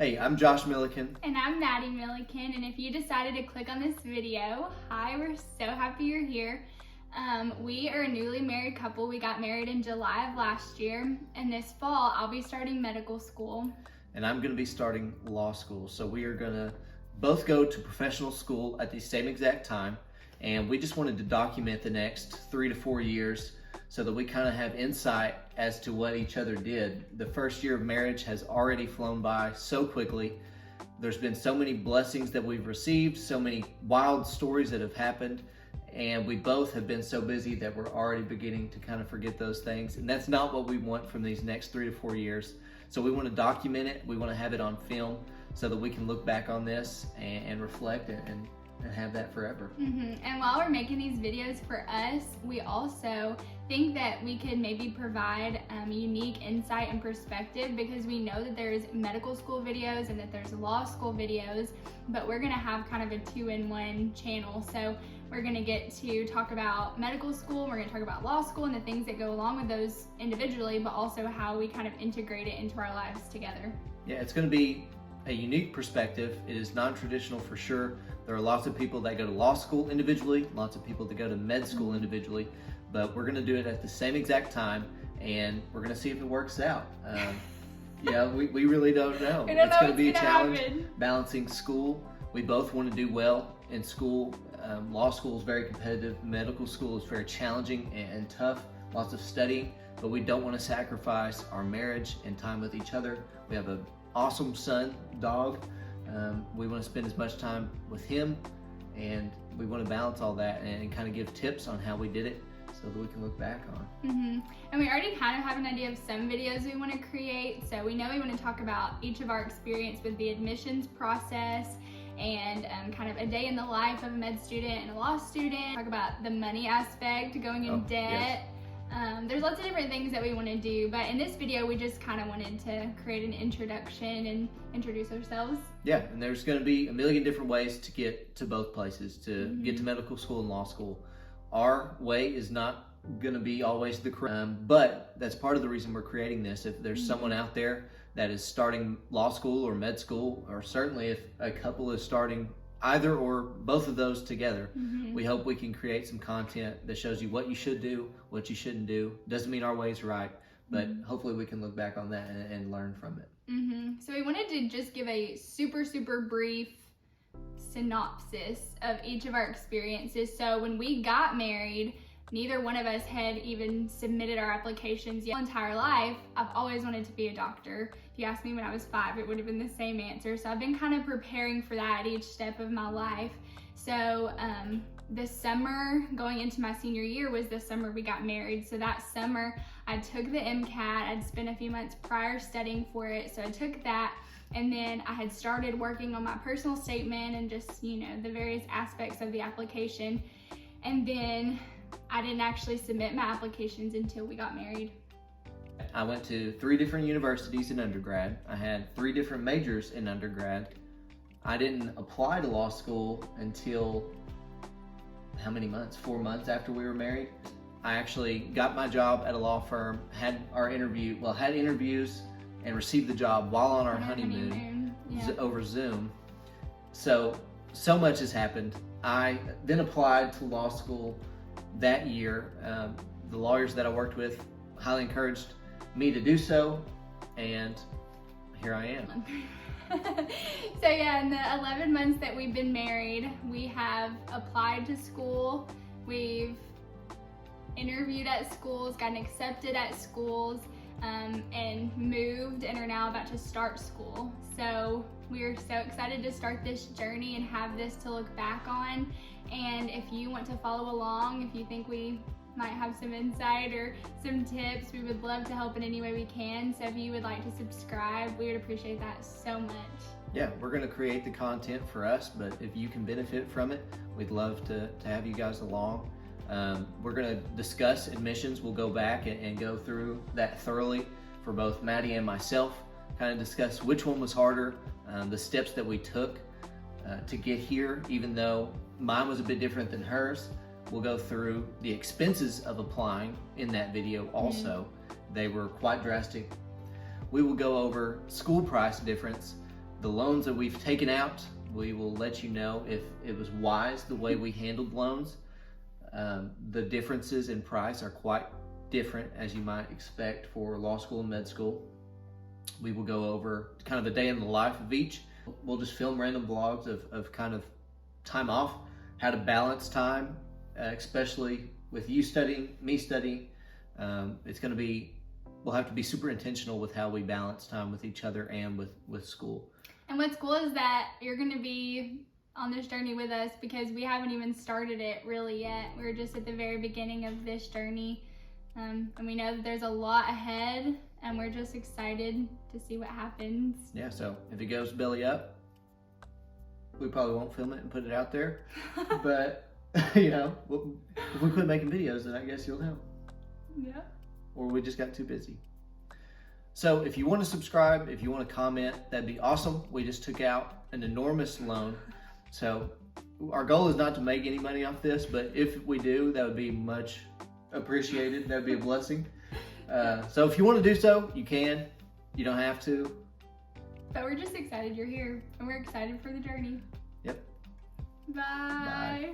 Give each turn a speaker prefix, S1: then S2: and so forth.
S1: Hey, I'm Josh Milliken.
S2: And I'm Maddie Milliken, and if you decided to click on this video, hi, we're so happy you're here. We are a newly married couple. We got married in July of last year, and this fall I'll be starting medical school.
S1: And I'm going to be starting law school. So we are going to both go to professional school at the same exact time, and we just wanted to document the next 3 to 4 years so that we kind of have insight as to what each other did. The first year of marriage has already flown by so quickly. There's been so many blessings that we've received, so many wild stories that have happened, and we both have been so busy that we're already beginning to kind of forget those things. And that's not what we want from these next 3 to 4 years. So we want to document it. We want to have it on film so that we can look back on this and reflect and have that forever.
S2: And while we're making these videos for us, we also think that we could maybe provide unique insight and perspective, because we know that there's medical school videos and that there's law school videos, but we're gonna have kind of a 2-in-1 channel. So we're gonna get to talk about medical school, we're gonna talk about law school and the things that go along with those individually, but also how we kind of integrate it into our lives together.
S1: Yeah, it's going to be a unique perspective. It is non-traditional for sure. There are lots of people that go to law school individually, lots of people that go to med school individually, but we're going to do it at the same exact time, and we're going to see if it works out. We really don't know. It's going to be a challenge balancing school. We both want to do well in school. Law school is very competitive. Medical school is very challenging and tough, lots of studying, but we don't want to sacrifice our marriage and time with each other. We have an awesome son, dog. We want to spend as much time with him, and we want to balance all that and kind of give tips on how we did it so that we can look back on.
S2: And we already kind of have an idea of some videos we want to create. So we know we want to talk about each of our experience with the admissions process and kind of a day in the life of a med student and a law student. Talk about the money aspect, going in debt.
S1: Yes.
S2: There's lots of different things that we want to do, but in this video we just kind of wanted to create an introduction and introduce ourselves.
S1: Yeah, and there's going to be a million different ways to get to both places, to get to medical school and law school. Our way is not going to be always the correct, but that's part of the reason we're creating this. If there's someone out there that is starting law school or med school, or certainly if a couple is starting either or both of those together, we hope we can create some content that shows you what you should do, what you shouldn't do. Doesn't mean our way's right, but hopefully we can look back on that and learn from it.
S2: So we wanted to just give a super brief synopsis of each of our experiences. So when we got married, neither one of us had even submitted our applications yet. My entire life, I've always wanted to be a doctor. If you asked me when I was 5, it would have been the same answer. So I've been kind of preparing for that at each step of my life. So this summer, going into my senior year, was the summer we got married. So that summer, I took the MCAT. I'd spent a few months prior studying for it. So I took that, and then I had started working on my personal statement and just, the various aspects of the application. And then I didn't actually submit my applications until we got married.
S1: I went to 3 different universities in undergrad. I had 3 different majors in undergrad. I didn't apply to law school until how many months? 4 months after we were married. I actually got my job at a law firm, had interviews and received the job while on our honeymoon. Over Zoom. So much has happened. I then applied to law school that year. The lawyers that I worked with highly encouraged me to do so, and here I am.
S2: So in the 11 months that we've been married, we have applied to school, we've interviewed at schools, gotten accepted at schools, and moved and are now about to start school. So we're so excited to start this journey and have this to look back on. And if you want to follow along, if you think we might have some insight or some tips, we would love to help in any way we can. So if you would like to subscribe, we would appreciate that so much.
S1: Yeah, we're going to create the content for us, but if you can benefit from it, we'd love to have you guys along. We're going to discuss admissions. We'll go back and go through that thoroughly for both Maddie and myself, kind of discuss which one was harder, the steps that we took to get here, even though mine was a bit different than hers. We'll go through the expenses of applying in that video also. They were quite drastic. We will go over school price difference, the loans that we've taken out, we will let you know if it was wise the way we handled loans. The differences in price are quite different, as you might expect for law school and med school. We will go over kind of a day in the life of each. We'll just film random vlogs of kind of time off, how to balance time, especially with you studying, me studying. We'll have to be super intentional with how we balance time with each other and with school.
S2: And what's cool is that you're going to be on this journey with us because we haven't even started it really yet. We're just at the very beginning of this journey. And we know that there's a lot ahead, and we're just excited to see what happens.
S1: Yeah, so if it goes belly up, we probably won't film it and put it out there. But, you know, if we quit making videos, then I guess you'll know.
S2: Yeah.
S1: Or we just got too busy. So if you want to subscribe, if you want to comment, that'd be awesome. We just took out an enormous loan. So our goal is not to make any money off this, but if we do, that would be much appreciated. That would be a blessing. So if you want to do so, you can. You don't have to.
S2: But we're just excited you're here, and we're excited for the journey.
S1: Yep.
S2: Bye.
S1: Bye.